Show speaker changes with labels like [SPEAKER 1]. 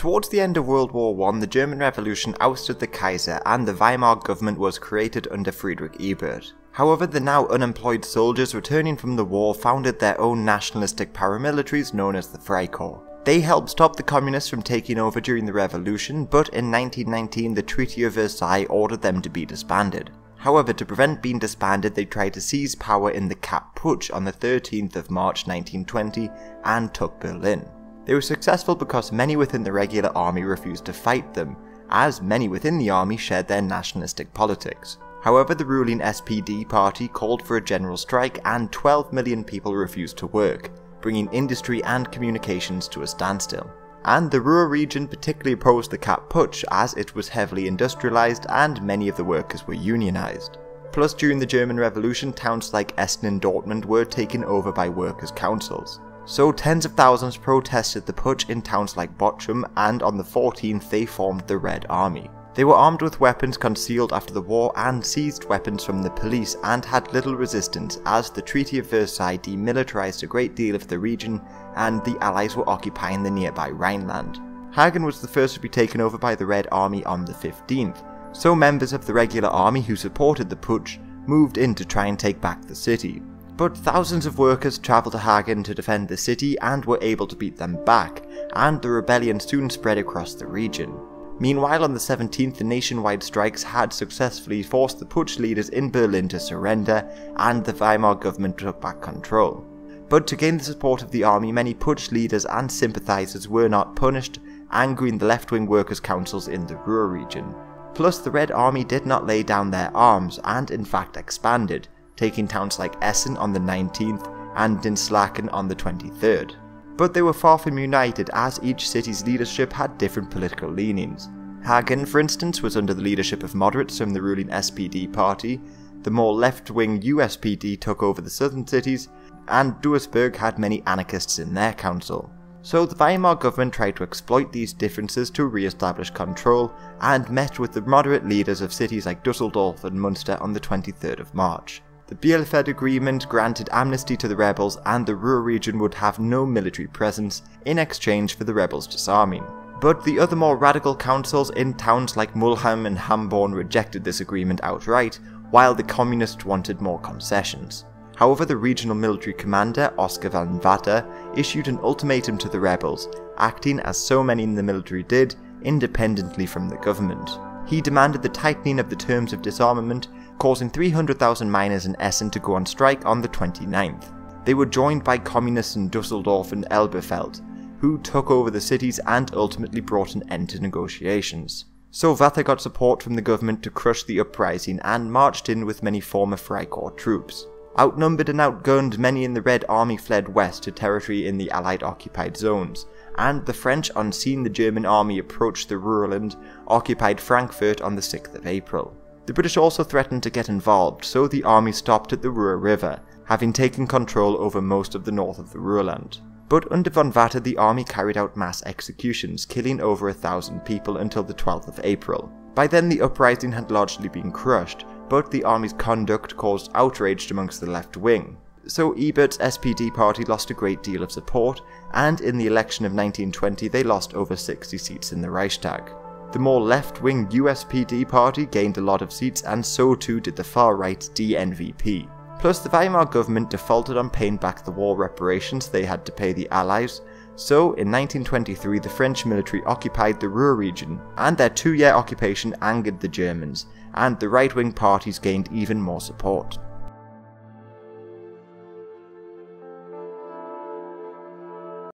[SPEAKER 1] Towards the end of World War I, the German Revolution ousted the Kaiser and the Weimar government was created under Friedrich Ebert. However, the now unemployed soldiers returning from the war founded their own nationalistic paramilitaries known as the Freikorps. They helped stop the communists from taking over during the revolution, but in 1919 the Treaty of Versailles ordered them to be disbanded. However, to prevent being disbanded, they tried to seize power in the Kapp Putsch on the 13th of March 1920 and took Berlin. They were successful because many within the regular army refused to fight them, as many within the army shared their nationalistic politics. However, the ruling SPD party called for a general strike and 12 million people refused to work, bringing industry and communications to a standstill. And the Ruhr region particularly opposed the Kapp Putsch as it was heavily industrialized and many of the workers were unionized. Plus, during the German Revolution, towns like Essen and Dortmund were taken over by workers' councils. So tens of thousands protested the putsch in towns like Bochum, and on the 14th they formed the Red Army. They were armed with weapons concealed after the war and seized weapons from the police and had little resistance as the Treaty of Versailles demilitarized a great deal of the region and the Allies were occupying the nearby Rhineland. Hagen was the first to be taken over by the Red Army on the 15th, so members of the regular army who supported the putsch moved in to try and take back the city. But thousands of workers travelled to Hagen to defend the city and were able to beat them back, and the rebellion soon spread across the region. Meanwhile, on the 17th, the nationwide strikes had successfully forced the putsch leaders in Berlin to surrender, and the Weimar government took back control. But to gain the support of the army, many putsch leaders and sympathisers were not punished, angering the left-wing workers' councils in the Ruhr region. Plus, the Red Army did not lay down their arms, and in fact expanded, taking towns like Essen on the 19th and Dinslaken on the 23rd. But they were far from united as each city's leadership had different political leanings. Hagen, for instance, was under the leadership of moderates from the ruling SPD party, the more left-wing USPD took over the southern cities, and Duisburg had many anarchists in their council. So the Weimar government tried to exploit these differences to re-establish control and met with the moderate leaders of cities like Dusseldorf and Munster on the 23rd of March. The Bielefeld Agreement granted amnesty to the rebels and the Ruhr region would have no military presence in exchange for the rebels disarming. But the other more radical councils in towns like Mulheim and Hamborn rejected this agreement outright, while the communists wanted more concessions. However, the regional military commander, Oskar von Watter, issued an ultimatum to the rebels, acting as so many in the military did, independently from the government. He demanded the tightening of the terms of disarmament, causing 300,000 miners in Essen to go on strike on the 29th. They were joined by communists in Dusseldorf and Elberfeld, who took over the cities and ultimately brought an end to negotiations. So Watter got support from the government to crush the uprising and marched in with many former Freikorps troops. Outnumbered and outgunned, many in the Red Army fled west to territory in the Allied occupied zones, and the French, on seeing the German army approach the Ruhrland, occupied Frankfurt on the 6th of April. The British also threatened to get involved, so the army stopped at the Ruhr River, having taken control over most of the north of the Ruhrland. But under von Watter, the army carried out mass executions, killing over 1,000 people until the 12th of April. By then the uprising had largely been crushed, but the army's conduct caused outrage amongst the left wing. So Ebert's SPD party lost a great deal of support, and in the election of 1920 they lost over 60 seats in the Reichstag. The more left-wing USPD party gained a lot of seats, and so too did the far-right DNVP. Plus, the Weimar government defaulted on paying back the war reparations they had to pay the Allies, so in 1923 the French military occupied the Ruhr region, and their 2-year occupation angered the Germans, and the right-wing parties gained even more support.